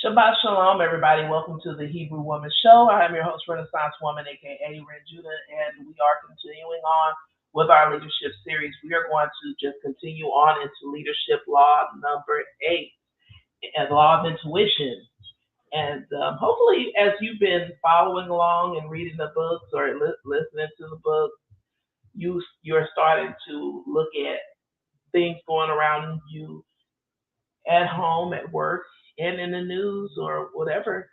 Shabbat Shalom, everybody. Welcome to the Hebrew Woman Show. I am your host, Renaissance Woman, aka Red Judah, and we are continuing on with our leadership series. We are going to just continue on into leadership law number 8, and law of intuition. And hopefully, as you've been following along and reading the books or listening to the books, you're starting to look at things going around you at home, at work, and in the news or whatever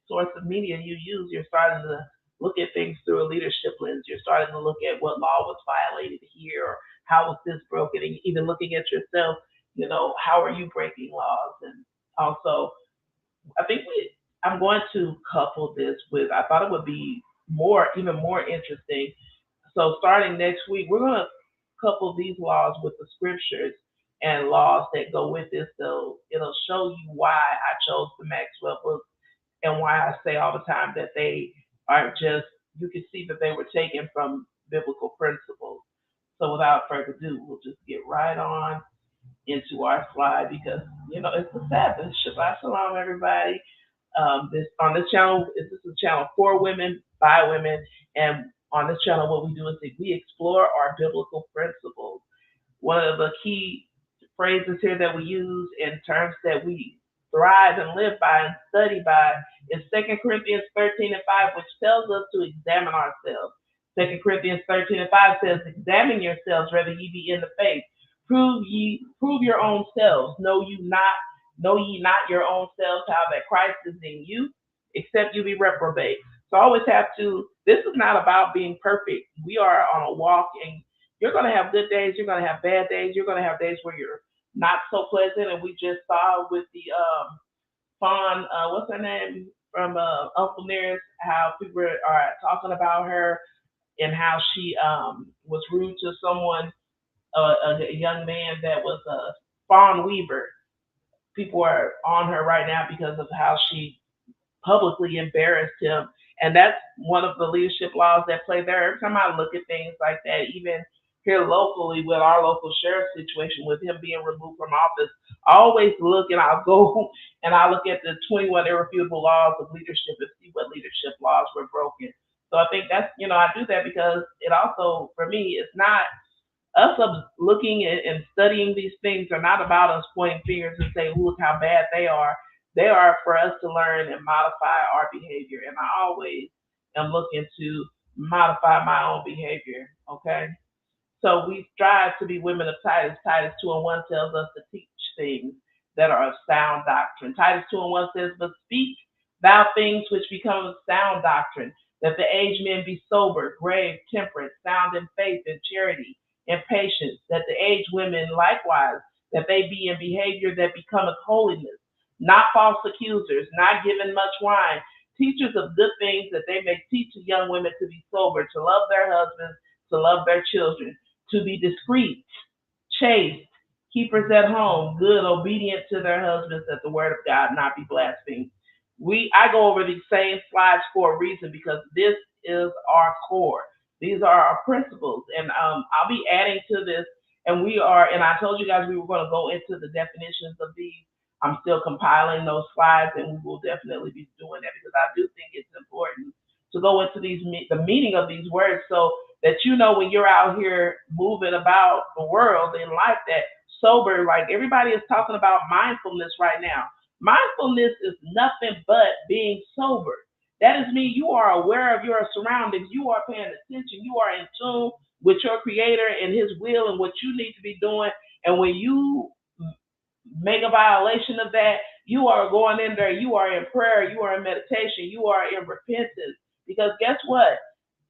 source of media you use. You're starting to look at things through a leadership lens. You're starting to look at what law was violated here, or how was this broken, and even looking at yourself. How are you breaking laws? And also, I think I'm going to couple this with. I thought it would be even more interesting. So starting next week, we're going to couple these laws with the scriptures and laws that go with it. So it'll show you why I chose the Maxwell books and why I say all the time that they are just, you can see that they were taken from biblical principles. So without further ado, we'll just get right on into our slide because, it's the Sabbath. Shabbat Shalom, everybody. This on this channel, this is a channel for women, by women, and on this channel, what we do is that we explore our biblical principles. One of the key phrases here that we use in terms that we thrive and live by and study by is 2 Corinthians 13 and 5, which tells us to examine ourselves. 2 Corinthians 13 and 5 says, "Examine yourselves, whether ye be in the faith. Prove your own selves. Know ye not your own selves, how that Christ is in you, except you be reprobate." So I always have to, this is not about being perfect. We are on a walk, and you're going to have good days. You're going to have bad days. You're going to have days where you're not so pleasant. And we just saw with the Fawn, what's her name, from Uncle Nearest, how people are talking about her and how she was rude to someone, a young man that was a Fawn Weaver. People are on her right now because of how she publicly embarrassed him. And that's one of the leadership laws that play there. Every time I look at things like that, even here locally with our local sheriff situation with him being removed from office, I always look and I'll go and I look at the 21 irrefutable laws of leadership and see what leadership laws were broken. So I think that's, I do that because it also, for me, it's not us looking and studying these things are not about us pointing fingers and saying, look how bad they are. They are for us to learn and modify our behavior. And I always am looking to modify my own behavior. Okay. So we strive to be women of Titus. Titus 2 and 1 tells us to teach things that are of sound doctrine. Titus 2 and 1 says, "But speak thou things which become of sound doctrine, that the aged men be sober, grave, temperate, sound in faith and charity and patience, that the aged women likewise, that they be in behavior that becometh holiness, not false accusers, not given much wine, teachers of good things, that they may teach the young women to be sober, to love their husbands, to love their children, to be discreet, chaste, keepers at home, good, obedient to their husbands, that the word of God not be blasphemed." I go over these same slides for a reason because this is our core. These are our principles, and I'll be adding to this. And and I told you guys we were going to go into the definitions of these. I'm still compiling those slides, and we will definitely be doing that because I do think it's important to go into the meaning of these words, so that when you're out here moving about the world in life, that sober, like everybody is talking about mindfulness right now. Mindfulness is nothing but being sober. That is me. You are aware of your surroundings. You are paying attention. You are in tune with your creator and his will and what you need to be doing. And when you make a violation of that, you are going in there. You are in prayer. You are in meditation. You are in repentance. Because guess what?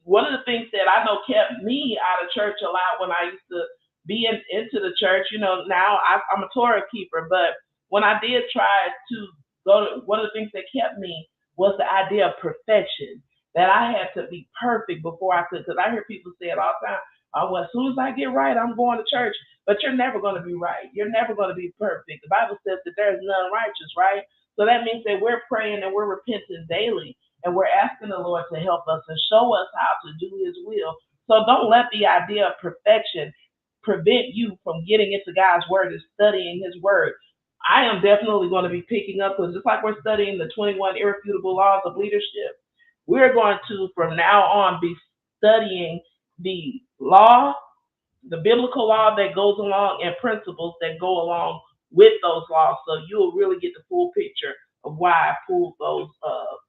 One of the things that I know kept me out of church a lot when I used to be into the church, now I'm a Torah keeper, but when I did try to go to, one of the things that kept me was the idea of perfection, that I had to be perfect before I could, because I hear people say it all the time, "Oh, well, as soon as I get right, I'm going to church." But you're never going to be right. You're never going to be perfect. The Bible says that there is none righteous, right? So that means that we're praying and we're repenting daily, and we're asking the Lord to help us and show us how to do his will. So don't let the idea of perfection prevent you from getting into God's word and studying his word. I am definitely going to be picking up because just like we're studying the 21 irrefutable laws of leadership, we're going to from now on be studying the law, the biblical law that goes along, and principles that go along with those laws. So you'll really get the full picture of why I pulled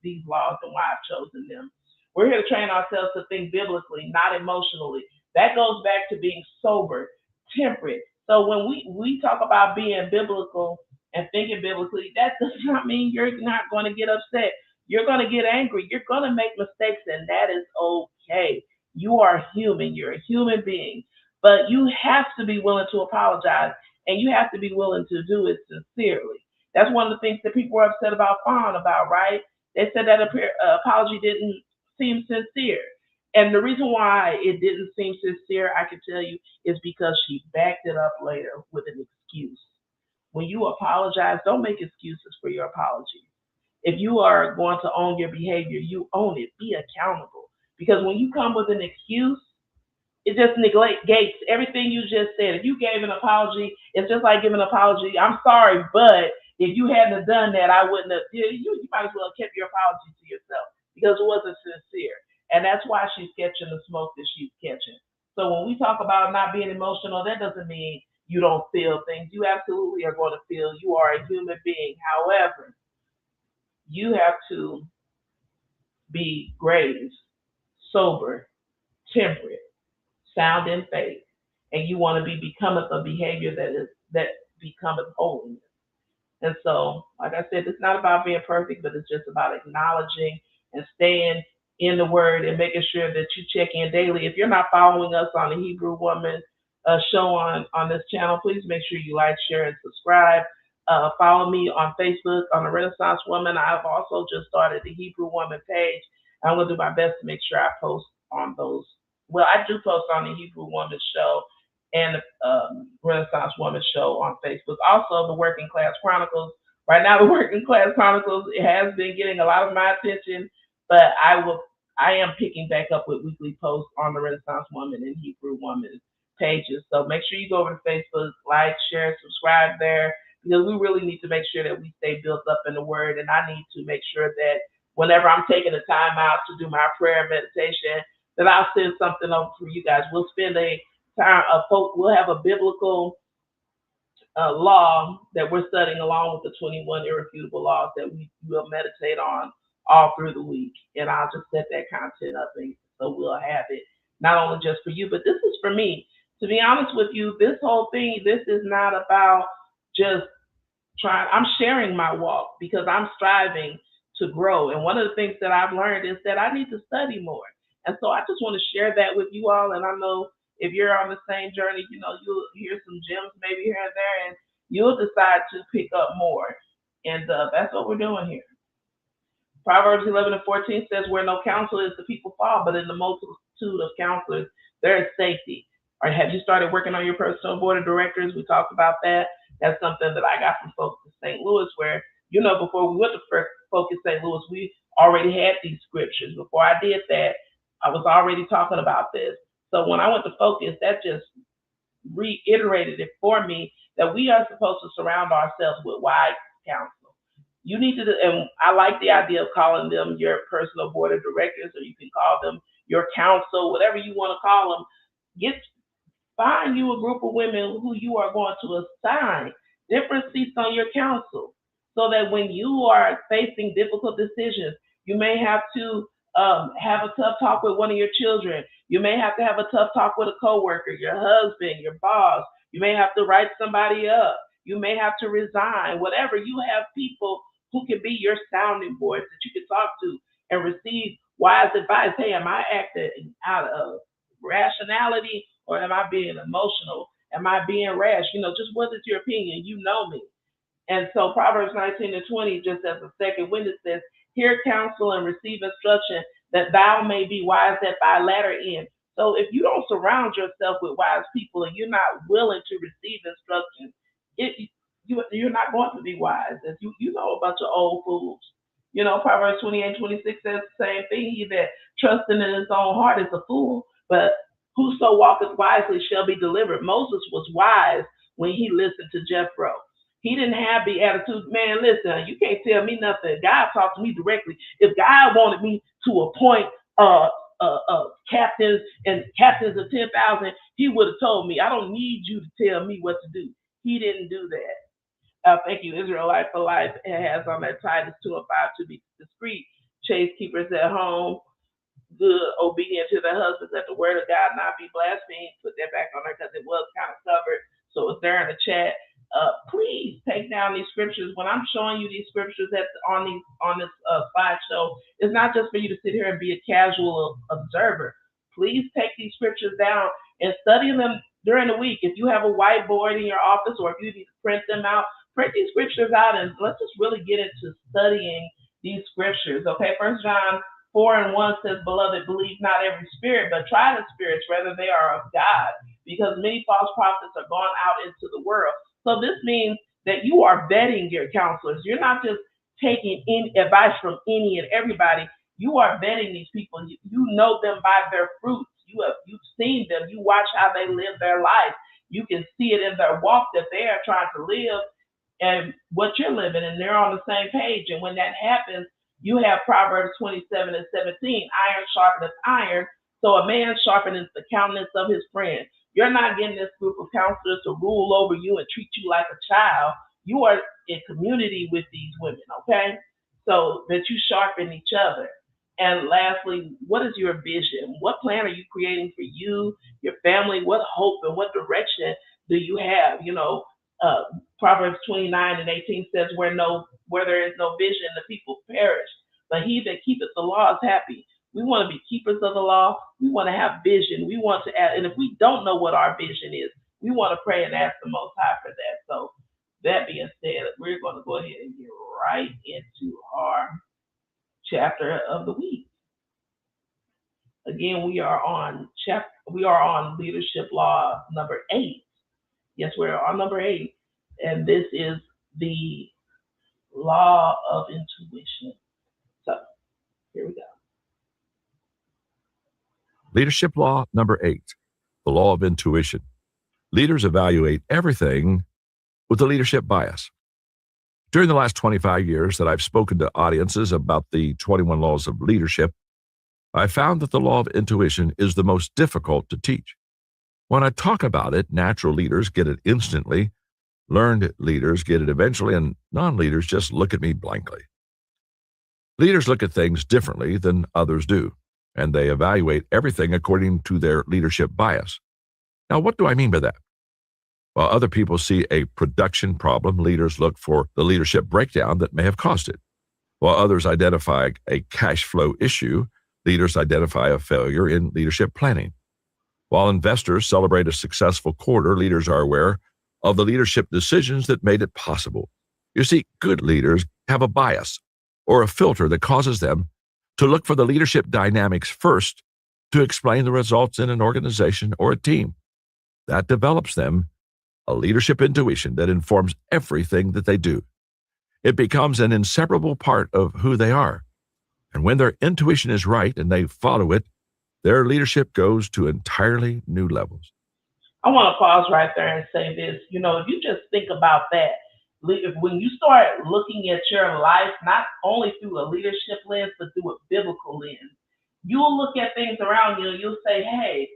these laws and why I've chosen them. We're here to train ourselves to think biblically, not emotionally. That goes back to being sober, temperate. So when we talk about being biblical and thinking biblically, that does not mean you're not going to get upset. You're going to get angry. You're going to make mistakes, and that is okay. You are human. You're a human being, but you have to be willing to apologize, and you have to be willing to do it sincerely. That's one of the things that people were upset about Fawn about, right? They said that apology didn't seem sincere. And the reason why it didn't seem sincere, I can tell you, is because she backed it up later with an excuse. When you apologize, don't make excuses for your apology. If you are going to own your behavior, you own it. Be accountable. Because when you come with an excuse, it just negates everything you just said. If you gave an apology, it's just like giving an apology. I'm sorry, but if you hadn't have done that, I wouldn't have. You might as well have kept your apology to yourself because it wasn't sincere. And that's why she's catching the smoke that she's catching. So when we talk about not being emotional, that doesn't mean you don't feel things. You absolutely are going to feel. You are a human being. However, you have to be grave, sober, temperate, sound in faith, and you want to be becometh a behavior that becometh holiness. And so, like I said, it's not about being perfect, but it's just about acknowledging and staying in the word and making sure that you check in daily. If you're not following us on the Hebrew Woman show on this channel, please make sure you like, share, and subscribe. Follow me on Facebook on the Renaissance Woman. I've also just started the Hebrew Woman page. I'm going to do my best to make sure I post on those. Well, I do post on the Hebrew Woman show and the Renaissance Woman show on Facebook. Also, the Working Class Chronicles. Right now, the Working Class Chronicles, it has been getting a lot of my attention, but I am picking back up with weekly posts on the Renaissance Woman and Hebrew Woman pages. So make sure you go over to Facebook, like, share, subscribe there, because we really need to make sure that we stay built up in the Word. And I need to make sure that whenever I'm taking the time out to do my prayer and meditation, that I'll send something over for you guys. We'll spend a time we'll have a biblical law that we're studying along with the 21 irrefutable laws that we will meditate on all through the week. And I'll just set that content up, and so we'll have it not only just for you, but this is for me. To be honest with you, this whole thing, this is not about just I'm sharing my walk because I'm striving to grow. And one of the things that I've learned is that I need to study more. And so I just want to share that with you all. And I know if you're on the same journey, you'll hear some gems maybe here and there, and you'll decide to pick up more. And that's what we're doing here. Proverbs 11:14 says, "Where no counsel is, the people fall, but in the multitude of counselors, there is safety." Or have you started working on your personal board of directors? We talked about that. That's something that I got from Focus St. Louis, where, before we went to Focus St. Louis, we already had these scriptures. Before I did that, I was already talking about this. So when I went to Focus, that just reiterated it for me that we are supposed to surround ourselves with wise counsel. You need to, and I like the idea of calling them your personal board of directors, or you can call them your council, whatever you want to call them. Find you a group of women who you are going to assign different seats on your council, so that when you are facing difficult decisions, you may have to have a tough talk with one of your children. You may have to have a tough talk with a coworker, your husband, your boss. You may have to write somebody up. You may have to resign. Whatever, you have people who can be your sounding boards that you can talk to and receive wise advice. Hey, am I acting out of rationality, or am I being emotional? Am I being rash? Just what is your opinion? You know me. And so Proverbs 19:20, just as a second witness, says, "Hear counsel and receive instruction, that thou may be wise at thy latter end." So if you don't surround yourself with wise people and you're not willing to receive instruction, you're not going to be wise. As you know, a bunch of old fools. Proverbs 28:26 says the same thing. He that trusting in his own heart is a fool, but whoso walketh wisely shall be delivered. Moses was wise when he listened to Jethro. He didn't have the attitude, man, listen, you can't tell me nothing. God talked to me directly. If God wanted me to appoint captains and captains of 10,000, he would have told me. I don't need you to tell me what to do. He didn't do that. Thank you, Israelite for Life. It has on that Titus 2 and 5 to be discreet, chase keepers at home, good, obedient to their husbands, that the word of God not be blasphemed. Put that back on there because it was kind of covered. So it's there in the chat. Please take down these scriptures. When I'm showing you these scriptures on this slideshow, it's not just for you to sit here and be a casual observer. Please take these scriptures down and study them during the week. If you have a whiteboard in your office, or if you need to print them out, print these scriptures out, and let's just really get into studying these scriptures. Okay, 1 John 4:1 says, beloved, believe not every spirit, but try the spirits, whether they are of God, because many false prophets are gone out into the world. So this means that you are vetting your counselors. You're not just taking advice from any and everybody. You are vetting these people. You know them by their fruits. You've seen them. You watch how they live their life. You can see it in their walk that they are trying to live and what you're living, and they're on the same page. And when that happens, you have Proverbs 27:17, iron sharpeneth iron, so a man sharpeneth the countenance of his friend. You're not getting this group of counselors to rule over you and treat you like a child. You are in community with these women, okay? So that you sharpen each other. And lastly, what is your vision? What plan are you creating for you, your family? What hope and what direction do you have? Proverbs 29:18 says, where there is no vision, the people perish. But he that keepeth the law is happy. We want to be keepers of the law. We want to have vision. We want to add, and if we don't know what our vision is, we want to pray and ask the Most High for that. So that being said, we're going to go ahead and get right into our chapter of the week. Again, we are on leadership law number 8. Yes, we're on number 8, and this is the law of intuition. So here we go. Leadership law number 8, the law of intuition. Leaders evaluate everything with a leadership bias. During the last 25 years that I've spoken to audiences about the 21 laws of leadership, I found that the law of intuition is the most difficult to teach. When I talk about it, natural leaders get it instantly, learned leaders get it eventually, and non-leaders just look at me blankly. Leaders look at things differently than others do, and they evaluate everything according to their leadership bias. Now, what do I mean by that? While other people see a production problem, leaders look for the leadership breakdown that may have caused it. While others identify a cash flow issue, leaders identify a failure in leadership planning. While investors celebrate a successful quarter, leaders are aware of the leadership decisions that made it possible. You see, good leaders have a bias or a filter that causes them to look for the leadership dynamics first to explain the results in an organization or a team. That develops them a leadership intuition that informs everything that they do. It becomes an inseparable part of who they are. And when their intuition is right and they follow it, their leadership goes to entirely new levels. I want to pause right there and say this. If you just think about that, when you start looking at your life, not only through a leadership lens, but through a biblical lens, you'll look at things around you and you'll say, hey,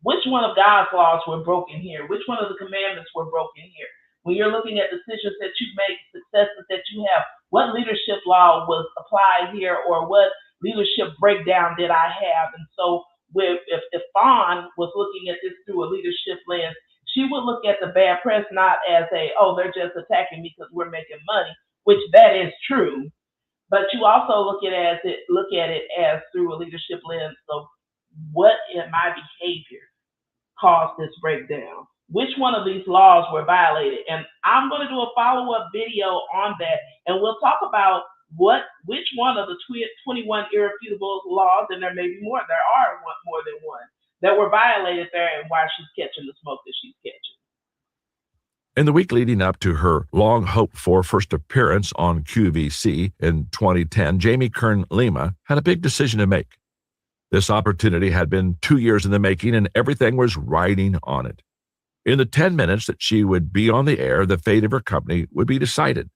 which one of God's laws were broken here? Which one of the commandments were broken here? When you're looking at decisions that you make, successes that you have, what leadership law was applied here, or what leadership breakdown did I have? And so if Fawn was looking at this through a leadership lens, she would look at the bad press not as they're just attacking me because we're making money, which that is true. But you also look at it as through a leadership lens of what in my behavior caused this breakdown? Which one of these laws were violated? And I'm going to do a follow-up video on that, and we'll talk about which one of the 21 irrefutable laws, and there may be more, there are more than one, that were violated there, and why she's catching the smoke that she's catching. In the week leading up to her long-hoped-for first appearance on QVC in 2010, Jamie Kern Lima had a big decision to make. This opportunity had been 2 years in the making, and everything was riding on it. In the 10 minutes that she would be on the air, the fate of her company would be decided.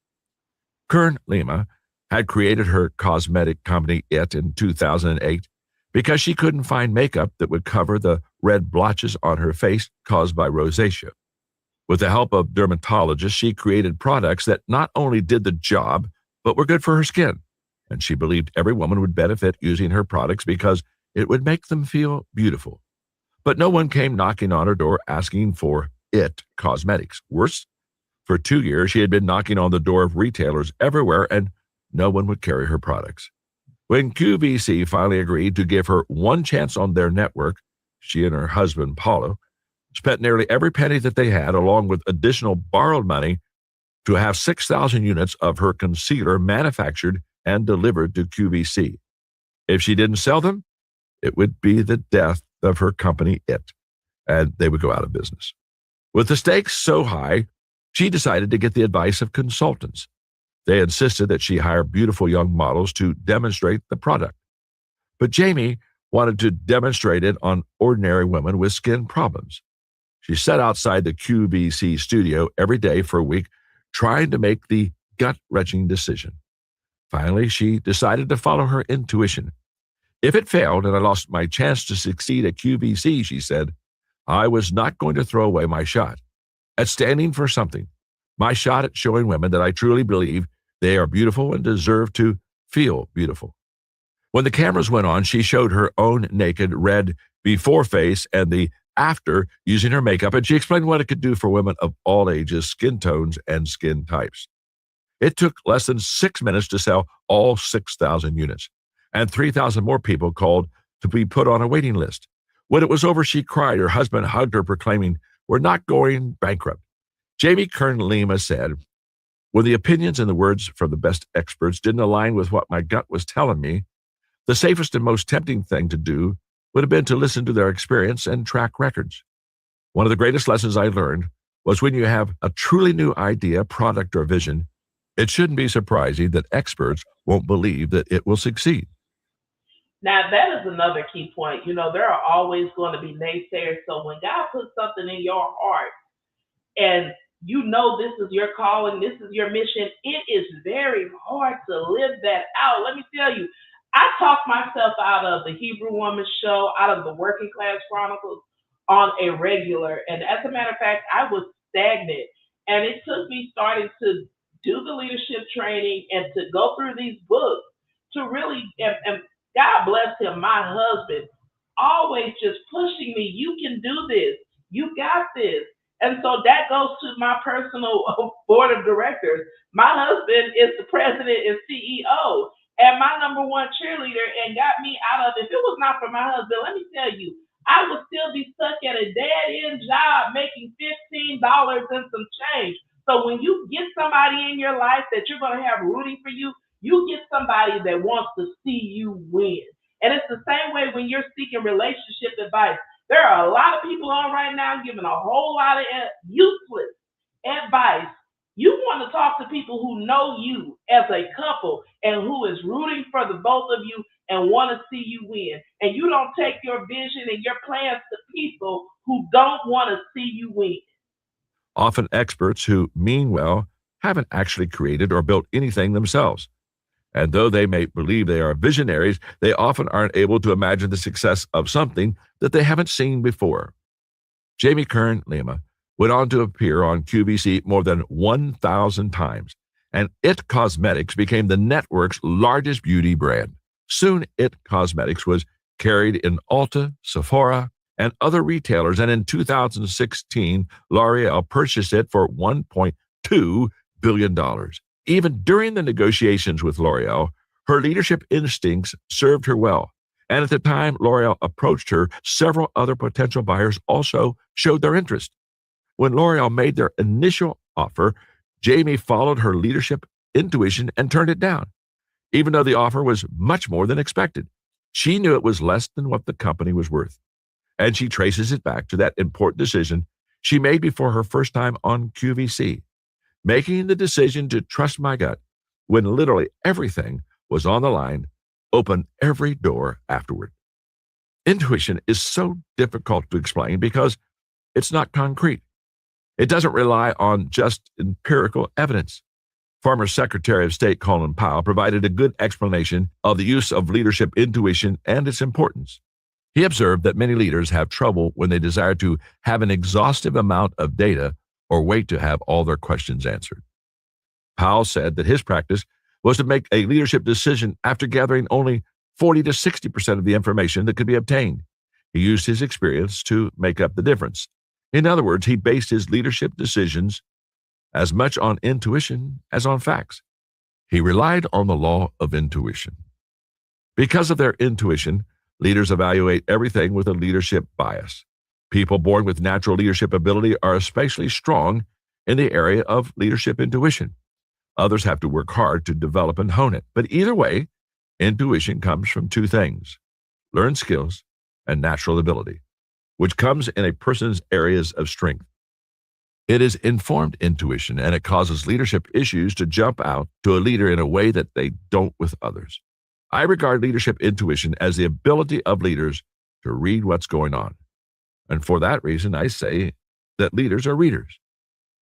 Kern Lima had created her cosmetic company IT in 2008 because she couldn't find makeup that would cover the red blotches on her face caused by rosacea. With the help of dermatologists, she created products that not only did the job, but were good for her skin. And she believed every woman would benefit using her products because it would make them feel beautiful. But no one came knocking on her door asking for IT cosmetics. Worse, for 2 years, she had been knocking on the door of retailers everywhere, and no one would carry her products. When QVC finally agreed to give her one chance on their network, she and her husband, Paulo, spent nearly every penny that they had, along with additional borrowed money, to have 6,000 units of her concealer manufactured and delivered to QVC. If she didn't sell them, it would be the death of her company, IT, and they would go out of business. With the stakes so high, she decided to get the advice of consultants. They insisted that she hire beautiful young models to demonstrate the product. But Jamie wanted to demonstrate it on ordinary women with skin problems. She sat outside the QVC studio every day for a week, trying to make the gut-wrenching decision. Finally, she decided to follow her intuition. If it failed and I lost my chance to succeed at QVC, she said, I was not going to throw away my shot at standing for something, my shot at showing women that I truly believe they are beautiful and deserve to feel beautiful. When the cameras went on, she showed her own naked, red before face and the after using her makeup, and she explained what it could do for women of all ages, skin tones, and skin types. It took less than 6 minutes to sell all 6,000 units, and 3,000 more people called to be put on a waiting list. When it was over, she cried. Her husband hugged her, proclaiming, we're not going bankrupt. Jamie Kern Lima said, when the opinions and the words from the best experts didn't align with what my gut was telling me, the safest and most tempting thing to do would have been to listen to their experience and track records. One of the greatest lessons I learned was when you have a truly new idea, product, or vision, it shouldn't be surprising that experts won't believe that it will succeed. Now, that is another key point. There are always going to be naysayers. So when God puts something in your heart and this is your calling, this is your mission, it is very hard to live that out. Let me tell you, I talked myself out of the Hebrew Woman Show, out of the Working Class Chronicles on a regular. And as a matter of fact, I was stagnant. And it took me starting to do the leadership training and to go through these books to really, and God bless him, my husband, always just pushing me. You can do this. You got this. And so that goes to my personal board of directors. My husband is the president and CEO and my number one cheerleader and got me out of, if it was not for my husband, let me tell you, I would still be stuck at a dead-end job making $15 and some change. So when you get somebody in your life that you're going to have rooting for you, you get somebody that wants to see you win. And it's the same way when you're seeking relationship advice. There are a lot of people on right now giving a whole lot of useless advice. You want to talk to people who know you as a couple and who is rooting for the both of you and want to see you win. And you don't take your vision and your plans to people who don't want to see you win. Often experts who mean well haven't actually created or built anything themselves. And though they may believe they are visionaries, they often aren't able to imagine the success of something that they haven't seen before. Jamie Kern Lima went on to appear on QVC more than 1,000 times, and IT Cosmetics became the network's largest beauty brand. Soon, IT Cosmetics was carried in Ulta, Sephora, and other retailers, and in 2016, L'Oreal purchased it for $1.2 billion. Even during the negotiations with L'Oreal, her leadership instincts served her well. And at the time L'Oreal approached her, several other potential buyers also showed their interest. When L'Oreal made their initial offer, Jamie followed her leadership intuition and turned it down, even though the offer was much more than expected. She knew it was less than what the company was worth. And she traces it back to that important decision she made before her first time on QVC, making the decision to trust my gut when literally everything was on the line, opened every door afterward. Intuition is so difficult to explain because it's not concrete. It doesn't rely on just empirical evidence. Former Secretary of State Colin Powell provided a good explanation of the use of leadership intuition and its importance. He observed that many leaders have trouble when they desire to have an exhaustive amount of data or wait to have all their questions answered. Powell said that his practice was to make a leadership decision after gathering only 40 to 60% of the information that could be obtained. He used his experience to make up the difference. In other words, he based his leadership decisions as much on intuition as on facts. He relied on the law of intuition. Because of their intuition, leaders evaluate everything with a leadership bias. People born with natural leadership ability are especially strong in the area of leadership intuition. Others have to work hard to develop and hone it. But either way, intuition comes from two things: learned skills and natural ability, which comes in a person's areas of strength. It is informed intuition, and it causes leadership issues to jump out to a leader in a way that they don't with others. I regard leadership intuition as the ability of leaders to read what's going on. And for that reason, I say that leaders are readers.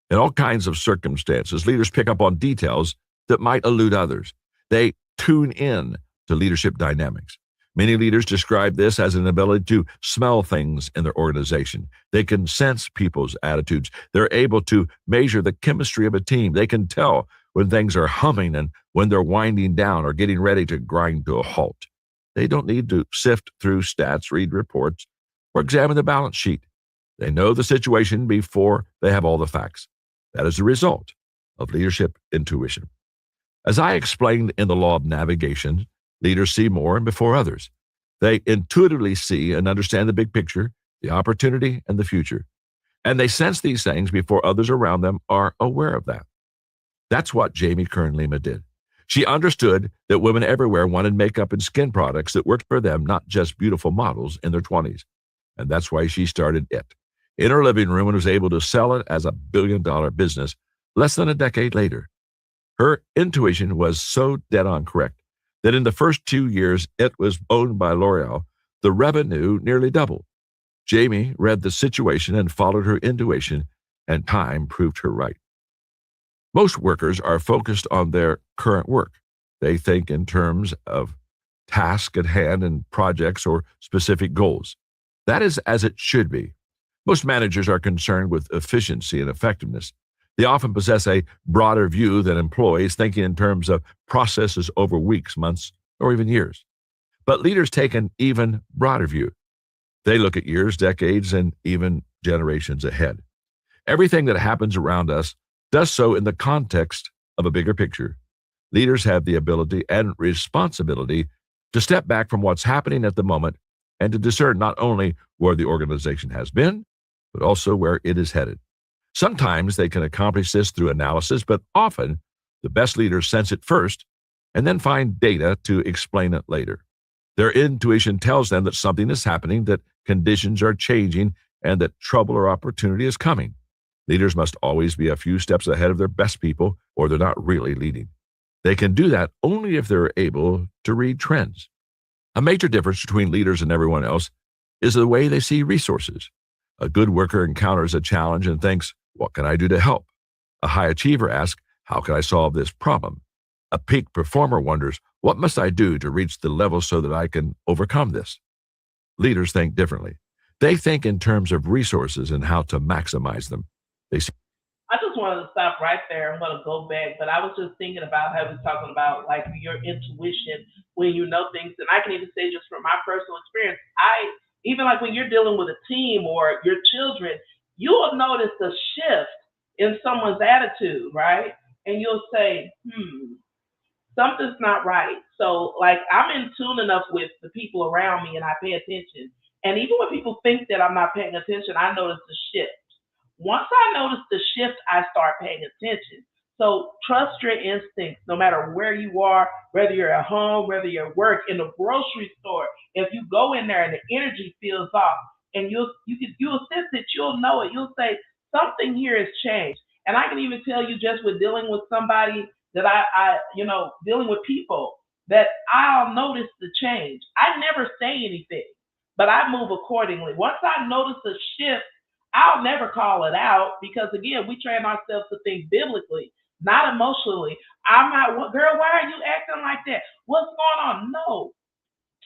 In all kinds of circumstances, leaders pick up on details that might elude others. They tune in to leadership dynamics. Many leaders describe this as an ability to smell things in their organization. They can sense people's attitudes. They're able to measure the chemistry of a team. They can tell when things are humming and when they're winding down or getting ready to grind to a halt. They don't need to sift through stats, read reports, or examine the balance sheet. They know the situation before they have all the facts. That is the result of leadership intuition. As I explained in the law of navigation, leaders see more and before others. They intuitively see and understand the big picture, the opportunity, and the future. And they sense these things before others around them are aware of that. That's what Jamie Kern-Lima did. She understood that women everywhere wanted makeup and skin products that worked for them, not just beautiful models in their 20s. And that's why she started it in her living room and was able to sell it as a billion-dollar business less than a decade later. Her intuition was so dead-on correct that in the first 2 years it was owned by L'Oreal, the revenue nearly doubled. Jamie read the situation and followed her intuition, and time proved her right. Most workers are focused on their current work. They think in terms of tasks at hand and projects or specific goals. That is as it should be. Most managers are concerned with efficiency and effectiveness. They often possess a broader view than employees, thinking in terms of processes over weeks, months, or even years. But leaders take an even broader view. They look at years, decades, and even generations ahead. Everything that happens around us does so in the context of a bigger picture. Leaders have the ability and responsibility to step back from what's happening at the moment and to discern not only where the organization has been, but also where it is headed. Sometimes they can accomplish this through analysis, but often the best leaders sense it first and then find data to explain it later. Their intuition tells them that something is happening, that conditions are changing, and that trouble or opportunity is coming. Leaders must always be a few steps ahead of their best people, or they're not really leading. They can do that only if they're able to read trends. A major difference between leaders and everyone else is the way they see resources. A good worker encounters a challenge and thinks, what can I do to help? A high achiever asks, how can I solve this problem? A peak performer wonders, what must I do to reach the level so that I can overcome this? Leaders think differently. They think in terms of resources and how to maximize them. I just wanted to stop right there. I'm going to go back, but I was just thinking about how we're talking about like your intuition when you know things. And I can even say just from my personal experience, even like when you're dealing with a team or your children, you will notice a shift in someone's attitude, right? And you'll say, something's not right. So like I'm in tune enough with the people around me and I pay attention. And even when people think that I'm not paying attention, I notice the shift. Once I notice the shift, I start paying attention. So trust your instincts, no matter where you are, whether you're at home, whether you're at work, in the grocery store. If you go in there and the energy feels off, and you'll sense it, you'll know it. You'll say something here has changed. And I can even tell you just with dealing with somebody that dealing with people that I'll notice the change. I never say anything, but I move accordingly. Once I notice a shift, I'll never call it out because, again, we train ourselves to think biblically, not emotionally. I'm not, girl, why are you acting like that? What's going on? No,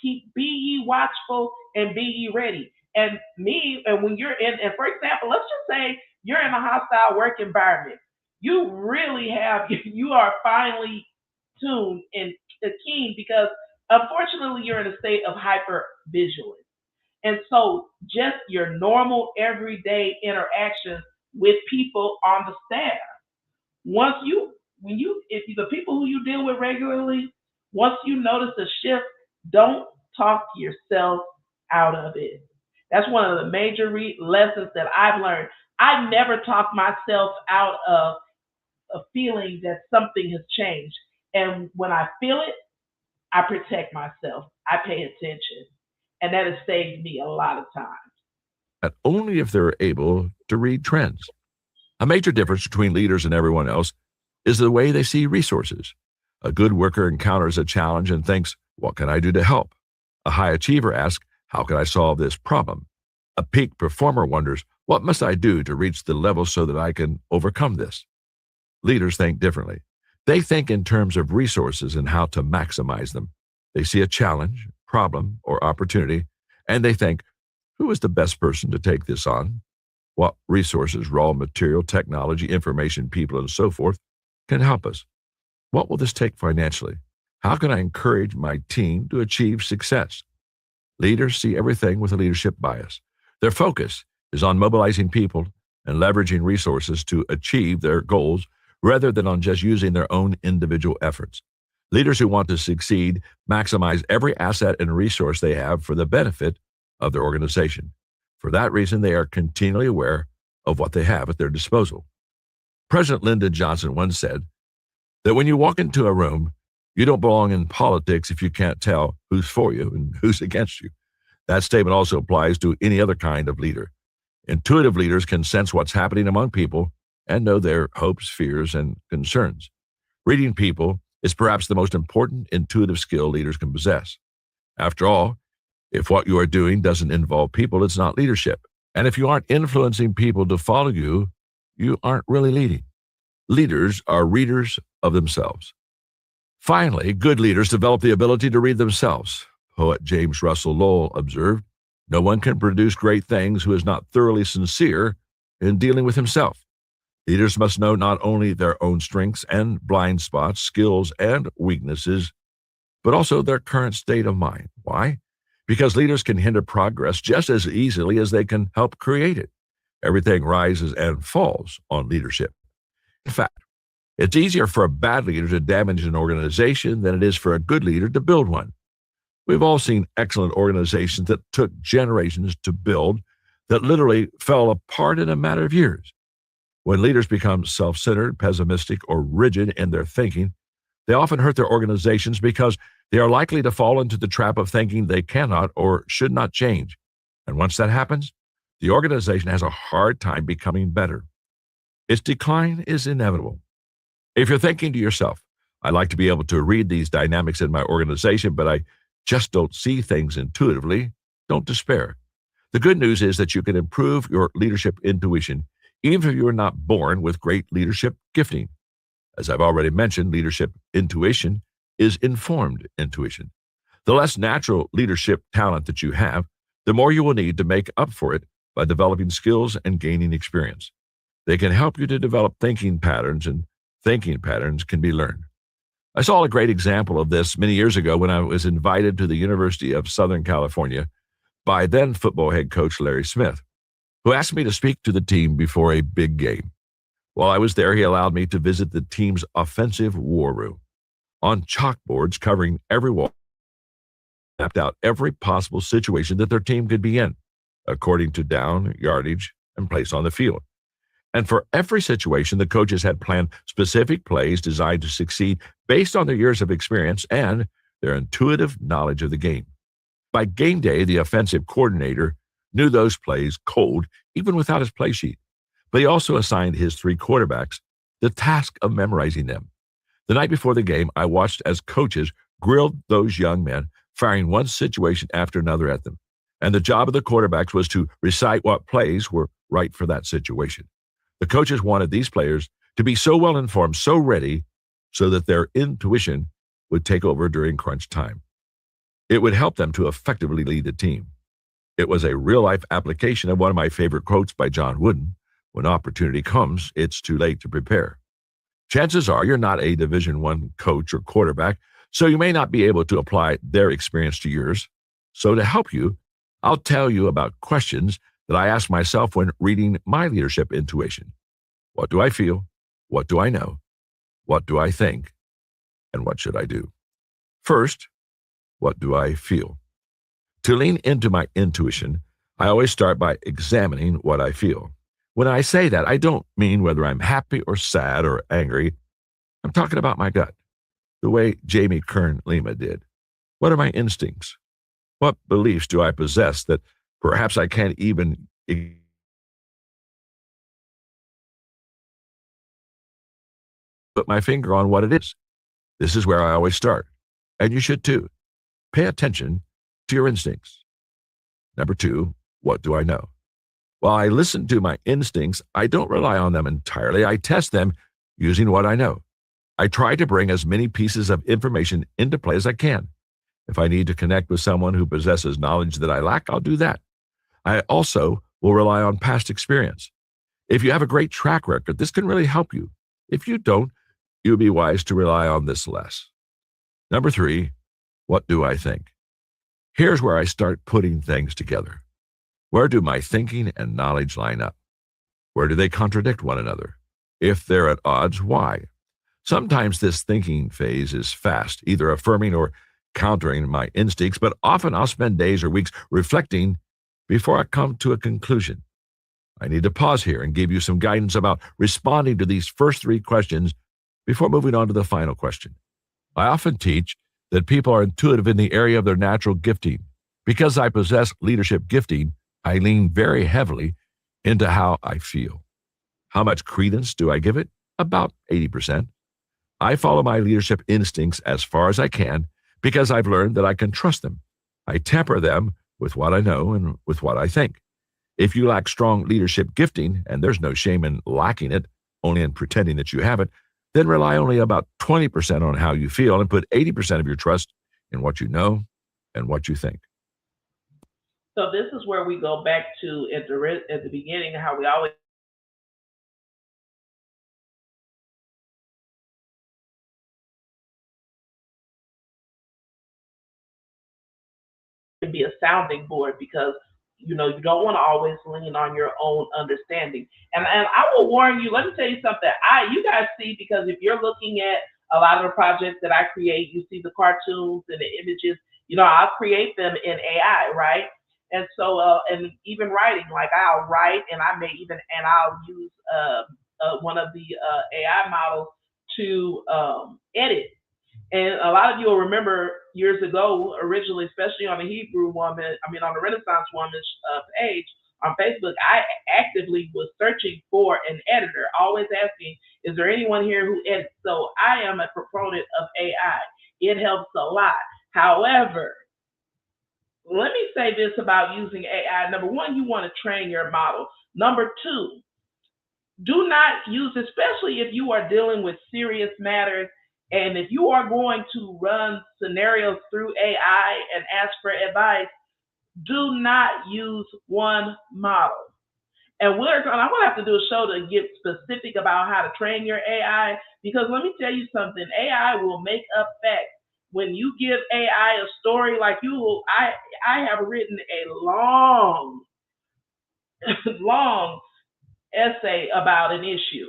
be ye watchful and be ye ready. And when you're in, and for example, let's just say you're in a hostile work environment. You really have, you are finely tuned and keen because unfortunately you're in a state of hyper vigilance. And so just your normal everyday interactions with people on the staff. Once you, when you, if the people who you deal with regularly, once you notice a shift, don't talk yourself out of it. That's one of the major lessons that I've learned. I never talk myself out of a feeling that something has changed. And when I feel it, I protect myself. I pay attention. And that has saved me a lot of times. But only if they're able to read trends. A major difference between leaders and everyone else is the way they see resources. A good worker encounters a challenge and thinks, what can I do to help? A high achiever asks, how can I solve this problem? A peak performer wonders, what must I do to reach the level so that I can overcome this? Leaders think differently. They think in terms of resources and how to maximize them. They see a challenge, problem, or opportunity, and they think, who is the best person to take this on? What resources, raw material, technology, information, people, and so forth can help us? What will this take financially? How can I encourage my team to achieve success? Leaders see everything with a leadership bias. Their focus is on mobilizing people and leveraging resources to achieve their goals rather than on just using their own individual efforts. Leaders who want to succeed maximize every asset and resource they have for the benefit of their organization. For that reason, they are continually aware of what they have at their disposal. President Lyndon Johnson once said that when you walk into a room, you don't belong in politics if you can't tell who's for you and who's against you. That statement also applies to any other kind of leader. Intuitive leaders can sense what's happening among people and know their hopes, fears, and concerns. Reading people is perhaps the most important intuitive skill leaders can possess. After all, if what you are doing doesn't involve people, it's not leadership. And if you aren't influencing people to follow you, you aren't really leading. Leaders are readers of themselves. Finally, good leaders develop the ability to read themselves. Poet James Russell Lowell observed, no one can produce great things who is not thoroughly sincere in dealing with himself. Leaders must know not only their own strengths and blind spots, skills and weaknesses, but also their current state of mind. Why? Because leaders can hinder progress just as easily as they can help create it. Everything rises and falls on leadership. In fact, it's easier for a bad leader to damage an organization than it is for a good leader to build one. We've all seen excellent organizations that took generations to build that literally fell apart in a matter of years. When leaders become self-centered, pessimistic, or rigid in their thinking, they often hurt their organizations because they are likely to fall into the trap of thinking they cannot or should not change. And once that happens, the organization has a hard time becoming better. Its decline is inevitable. If you're thinking to yourself, I'd like to be able to read these dynamics in my organization, but I just don't see things intuitively, don't despair. The good news is that you can improve your leadership intuition even if you are not born with great leadership gifting. As I've already mentioned, leadership intuition is informed intuition. The less natural leadership talent that you have, the more you will need to make up for it by developing skills and gaining experience. They can help you to develop thinking patterns, and thinking patterns can be learned. I saw a great example of this many years ago when I was invited to the University of Southern California by then football head coach Larry Smith, who asked me to speak to the team before a big game. While I was there, he allowed me to visit the team's offensive war room. On chalkboards covering every wall, mapped out every possible situation that their team could be in, according to down, yardage, and place on the field. And for every situation, the coaches had planned specific plays designed to succeed based on their years of experience and their intuitive knowledge of the game. By game day, the offensive coordinator knew those plays cold, even without his play sheet. But he also assigned his 3 quarterbacks the task of memorizing them. The night before the game, I watched as coaches grilled those young men, firing one situation after another at them. And the job of the quarterbacks was to recite what plays were right for that situation. The coaches wanted these players to be so well informed, so ready, so that their intuition would take over during crunch time. It would help them to effectively lead the team. It was a real-life application of one of my favorite quotes by John Wooden: "When opportunity comes, it's too late to prepare." Chances are you're not a Division I coach or quarterback, so you may not be able to apply their experience to yours. So to help you, I'll tell you about questions that I ask myself when reading my leadership intuition. What do I feel? What do I know? What do I think? And what should I do? First, what do I feel? To lean into my intuition, I always start by examining what I feel. When I say that, I don't mean whether I'm happy or sad or angry. I'm talking about my gut, the way Jamie Kern Lima did. What are my instincts? What beliefs do I possess that perhaps I can't even put my finger on what it is? This is where I always start, and you should too. Pay attention to your instincts. Number two, what do I know? While I listen to my instincts, I don't rely on them entirely. I test them using what I know. I try to bring as many pieces of information into play as I can. If I need to connect with someone who possesses knowledge that I lack, I'll do that. I also will rely on past experience. If you have a great track record, this can really help you. If you don't, you'll be wise to rely on this less. Number three, what do I think? Here's where I start putting things together. Where do my thinking and knowledge line up? Where do they contradict one another? If they're at odds, why? Sometimes this thinking phase is fast, either affirming or countering my instincts, but often I'll spend days or weeks reflecting before I come to a conclusion. I need to pause here and give you some guidance about responding to these first three questions before moving on to the final question. I often teach that people are intuitive in the area of their natural gifting. Because I possess leadership gifting, I lean very heavily into how I feel. How much credence do I give it? About 80%. I follow my leadership instincts as far as I can because I've learned that I can trust them. I temper them with what I know and with what I think. If you lack strong leadership gifting, and there's no shame in lacking it, only in pretending that you have it, then rely only about 20% on how you feel and put 80% of your trust in what you know and what you think. So this is where we go back to at the beginning, how we always can be a sounding board, because you don't want to always lean on your own understanding. And I will warn you. Let me tell you something. You guys see, because if you're looking at a lot of the projects that I create, you see the cartoons and the images. I'll create them in AI, right? And so, and even writing, like I'll write, and I'll use one of the AI models to edit. And a lot of you will remember years ago, originally, especially on the on the Renaissance Woman page on Facebook, I actively was searching for an editor, always asking, is there anyone here who edits? So I am a proponent of AI. It helps a lot. However, let me say this about using AI. Number one, you want to train your model. Number two, do not use, especially if you are dealing with serious matters, and if you are going to run scenarios through AI and ask for advice, do not use one model. And I'm going to have to do a show to get specific about how to train your AI, because let me tell you something, AI will make up facts. When you give AI a story, like I have written a long, long essay about an issue,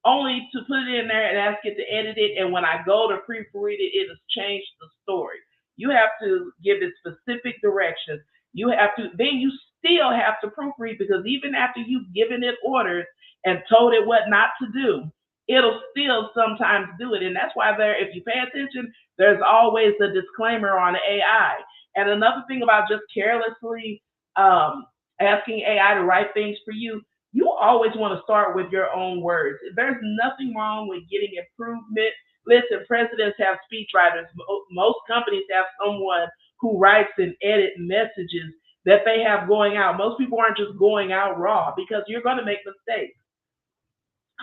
only to put it in there and ask it to edit it. And when I go to proofread it, it has changed the story. You have to give it specific directions. Then you still have to proofread, because even after you've given it orders and told it what not to do, it'll still sometimes do it. And that's why if you pay attention, there's always a disclaimer on AI. And another thing about just carelessly asking AI to write things for you, you always want to start with your own words. There's nothing wrong with getting improvement. Listen, presidents have speechwriters. Most companies have someone who writes and edits messages that they have going out. Most people aren't just going out raw because you're going to make mistakes.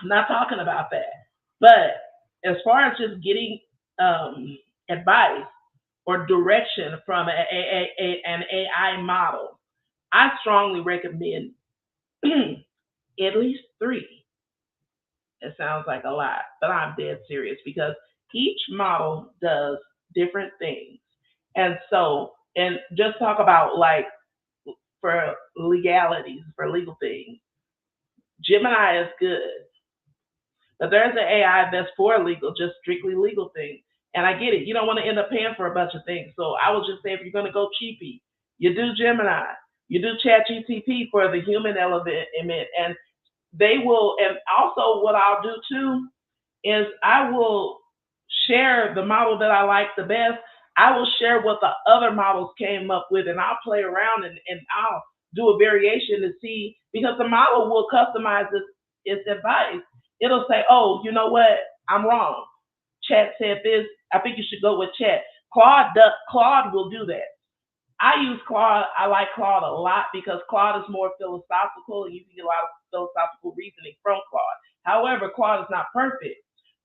I'm not talking about that. But as far as just getting advice or direction from an AI model, I strongly recommend at least three. It sounds like a lot, but I'm dead serious because each model does different things. And so, and just talk about like for legalities, for legal things, Gemini is good. But there's an AI that's for legal, just strictly legal things. And I get it. You don't want to end up paying for a bunch of things. So I would just say if you're going to go cheapy, you do Gemini, you do ChatGPT for the human element, and they will. And also, what I'll do too is I will share the model that I like the best. I will share what the other models came up with, and I'll play around and I'll do a variation to see because the model will customize its advice. It'll say, oh, you know what? I'm wrong. Chat said this. I think you should go with Chat. Claude will do that. I use Claude. I like Claude a lot because Claude is more philosophical and you can get a lot of philosophical reasoning from Claude. However, Claude is not perfect.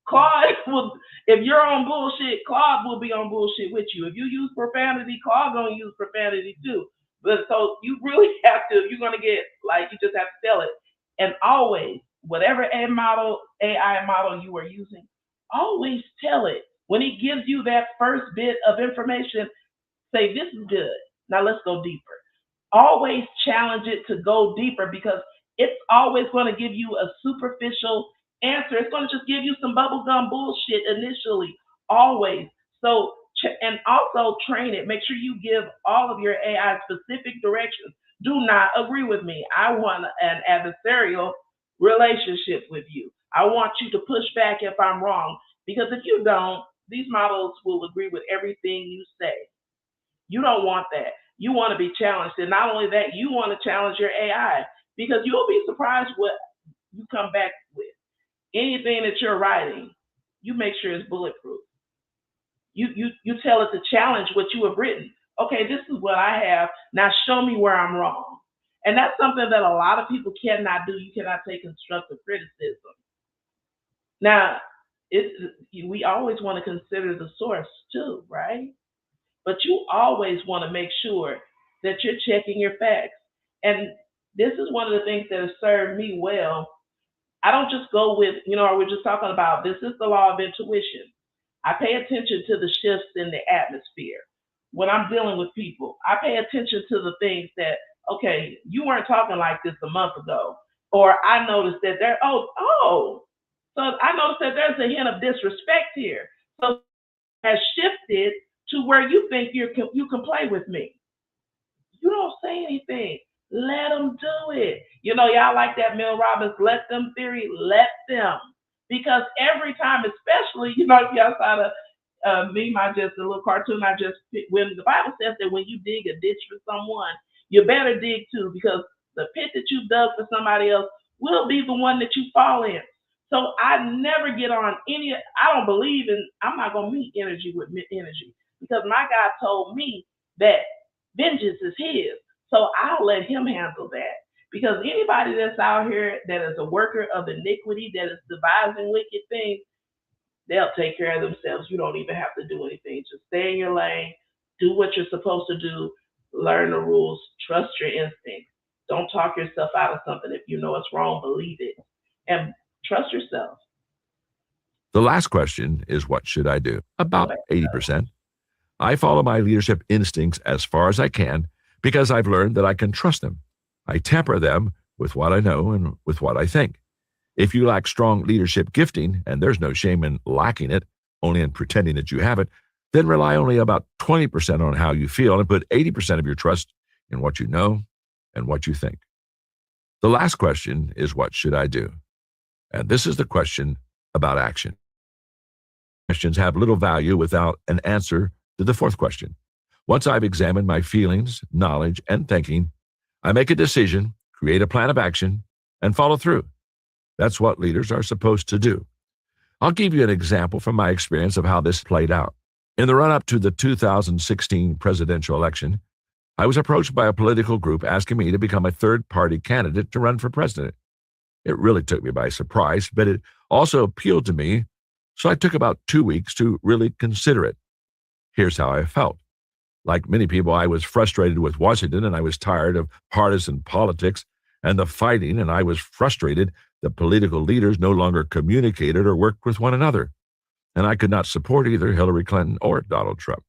Claude will, if you're on bullshit, Claude will be on bullshit with you. If you use profanity, Claude gonna use profanity too. But so you really have to, you're gonna get like you just have to tell it. And always, whatever AI model you are using, always tell it. When it gives you that first bit of information, say, this is good. Now let's go deeper. Always challenge it to go deeper because it's always going to give you a superficial answer. It's going to just give you some bubblegum bullshit initially, always. So, and also train it. Make sure you give all of your AI specific directions. Do not agree with me. I want an adversarial relationship with you. I want you to push back if I'm wrong, because if you don't, these models will agree with everything you say. You don't want that. You want to be challenged. And not only that, you want to challenge your AI because you'll be surprised what you come back with. Anything that you're writing, you make sure it's bulletproof. You tell it to challenge what you have written. Okay, this is what I have. Now show me where I'm wrong. And that's something that a lot of people cannot do. You cannot take constructive criticism. Now, we always want to consider the source too, right? But you always want to make sure that you're checking your facts. And this is one of the things that has served me well. I don't just go with, we're just talking about this is the law of intuition. I pay attention to the shifts in the atmosphere. When I'm dealing with people, I pay attention to the things that, okay, you weren't talking like this a month ago. Or I noticed that so I noticed that there's a hint of disrespect here. So it has shifted to where you think you can play with me. You don't say anything. Let them do it. Y'all like that Mel Robbins, let them theory, let them. Because every time, especially, if you're outside of meme, I just, a little cartoon, when the Bible says that when you dig a ditch for someone, you better dig too, because the pit that you dug for somebody else will be the one that you fall in. So I never get on I don't believe in, I'm not going to meet energy with energy. Because my God told me that vengeance is his. So I'll let him handle that. Because anybody that's out here that is a worker of iniquity, that is devising wicked things, they'll take care of themselves. You don't even have to do anything. Just stay in your lane, do what you're supposed to do, learn the rules, trust your instincts. Don't talk yourself out of something. If you know it's wrong, believe it. And trust yourself. The last question is, what should I do? About 80%. I follow my leadership instincts as far as I can because I've learned that I can trust them. I temper them with what I know and with what I think. If you lack strong leadership gifting, and there's no shame in lacking it, only in pretending that you have it, then rely only about 20% on how you feel and put 80% of your trust in what you know and what you think. The last question is, what should I do? And this is the question about action. Questions have little value without an answer to the fourth question. Once I've examined my feelings, knowledge, and thinking, I make a decision, create a plan of action, and follow through. That's what leaders are supposed to do. I'll give you an example from my experience of how this played out. In the run-up to the 2016 presidential election, I was approached by a political group asking me to become a third-party candidate to run for president. It really took me by surprise, but it also appealed to me, so I took about 2 weeks to really consider it. Here's how I felt. Like many people, I was frustrated with Washington, and I was tired of partisan politics and the fighting, and I was frustrated that political leaders no longer communicated or worked with one another. And I could not support either Hillary Clinton or Donald Trump.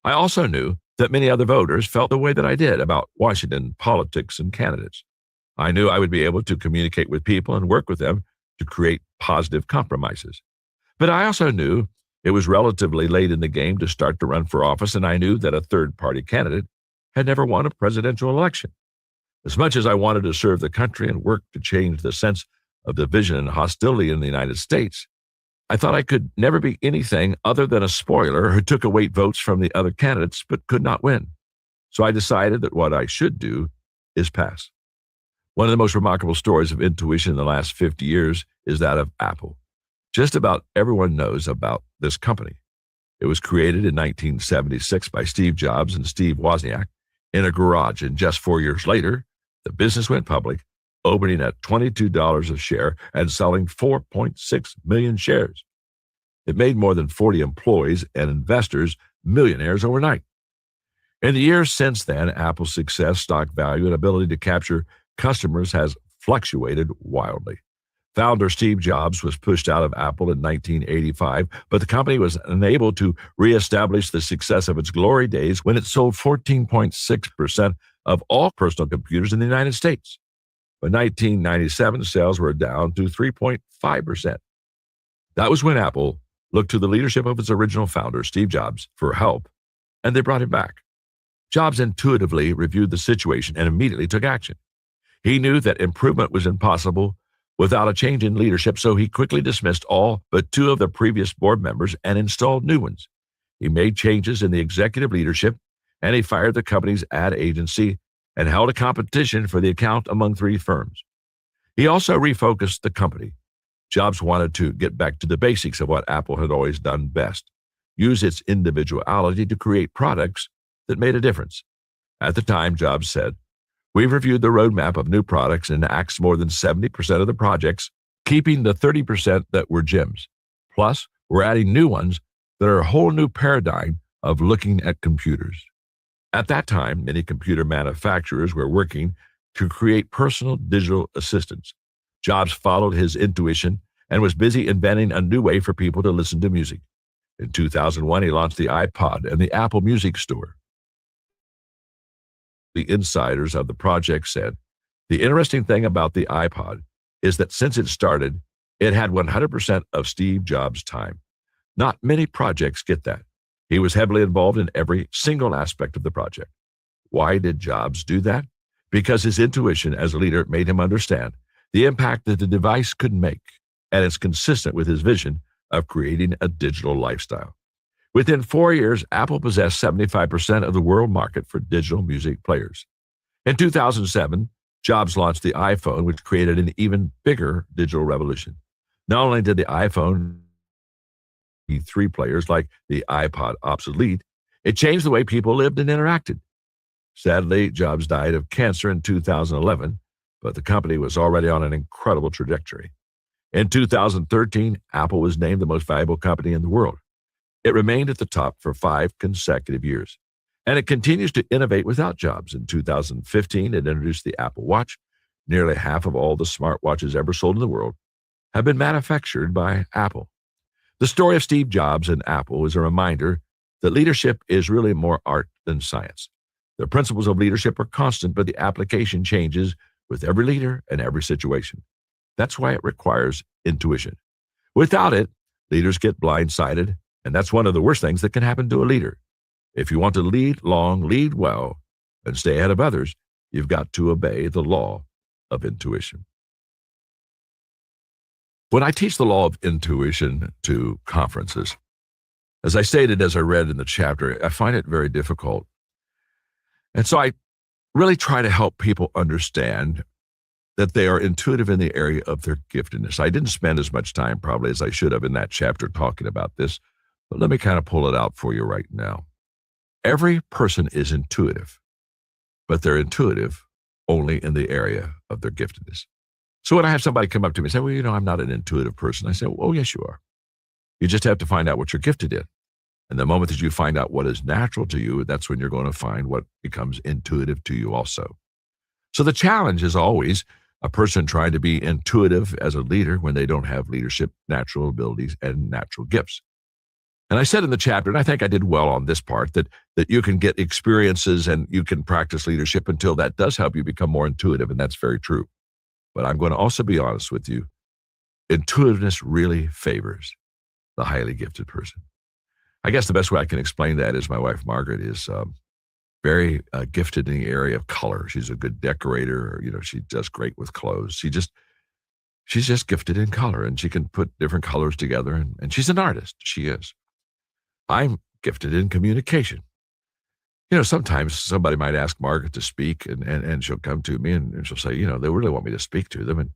I also knew that many other voters felt the way that I did about Washington politics and candidates. I knew I would be able to communicate with people and work with them to create positive compromises. But I also knew it was relatively late in the game to start to run for office, and I knew that a third-party candidate had never won a presidential election. As much as I wanted to serve the country and work to change the sense of division and hostility in the United States, I thought I could never be anything other than a spoiler who took away votes from the other candidates but could not win. So I decided that what I should do is pass. One of the most remarkable stories of intuition in the last 50 years is that of Apple. Just about everyone knows about this company. It was created in 1976 by Steve Jobs and Steve Wozniak in a garage, and just 4 years later, the business went public, opening at $22 a share and selling 4.6 million shares. It made more than 40 employees and investors millionaires overnight. In the years since then, Apple's success, stock value, and ability to capture customers has fluctuated wildly. Founder Steve Jobs was pushed out of Apple in 1985, but the company was unable to reestablish the success of its glory days when it sold 14.6% of all personal computers in the United States. By 1997, sales were down to 3.5%. That was when Apple looked to the leadership of its original founder, Steve Jobs, for help, and they brought him back. Jobs intuitively reviewed the situation and immediately took action. He knew that improvement was impossible without a change in leadership, so he quickly dismissed all but 2 of the previous board members and installed new ones. He made changes in the executive leadership, and he fired the company's ad agency and held a competition for the account among 3 firms. He also refocused the company. Jobs wanted to get back to the basics of what Apple had always done best, use its individuality to create products that made a difference. At the time, Jobs said, "We've reviewed the roadmap of new products and axed more than 70% of the projects, keeping the 30% that were gems. Plus, we're adding new ones that are a whole new paradigm of looking at computers." At that time, many computer manufacturers were working to create personal digital assistants. Jobs followed his intuition and was busy inventing a new way for people to listen to music. In 2001, he launched the iPod and the Apple Music Store. The insiders of the project said, "The interesting thing about the iPod is that since it started, it had 100% of Steve Jobs' time. Not many projects get that. He was heavily involved in every single aspect of the project." Why did Jobs do that? Because his intuition as a leader made him understand the impact that the device could make, and it's consistent with his vision of creating a digital lifestyle. Within 4 years, Apple possessed 75% of the world market for digital music players. In 2007, Jobs launched the iPhone, which created an even bigger digital revolution. Not only did the iPhone MP3 players like the iPod obsolete, it changed the way people lived and interacted. Sadly, Jobs died of cancer in 2011, but the company was already on an incredible trajectory. In 2013, Apple was named the most valuable company in the world. It remained at the top for 5 consecutive years, and it continues to innovate without Jobs. In 2015, it introduced the Apple Watch. Nearly half of all the smartwatches ever sold in the world have been manufactured by Apple. The story of Steve Jobs and Apple is a reminder that leadership is really more art than science. The principles of leadership are constant, but the application changes with every leader and every situation. That's why it requires intuition. Without it, leaders get blindsided, and that's one of the worst things that can happen to a leader. If you want to lead long, lead well, and stay ahead of others, you've got to obey the law of intuition. When I teach the law of intuition to conferences, as I stated, as I read in the chapter, I find it very difficult. And so I really try to help people understand that they are intuitive in the area of their giftedness. I didn't spend as much time probably as I should have in that chapter talking about this, but let me kind of pull it out for you right now. Every person is intuitive. but they're intuitive only in the area of their giftedness. So when I have somebody come up to me and say, well, I'm not an intuitive person, I say, oh, yes, you are. You just have to find out what you're gifted in. And the moment that you find out what is natural to you, that's when you're going to find what becomes intuitive to you also. So the challenge is always a person trying to be intuitive as a leader when they don't have leadership, natural abilities, and natural gifts. And I said in the chapter, and I think I did well on this part, that you can get experiences and you can practice leadership until that does help you become more intuitive, and that's very true. But I'm going to also be honest with you. Intuitiveness really favors the highly gifted person. I guess the best way I can explain that is my wife, Margaret, is very gifted in the area of color. She's a good decorator. She does great with clothes. She's just gifted in color, and she can put different colors together, and she's an artist. She is. I'm gifted in communication. Sometimes somebody might ask Margaret to speak, and she'll come to me and she'll say, they really want me to speak to them. And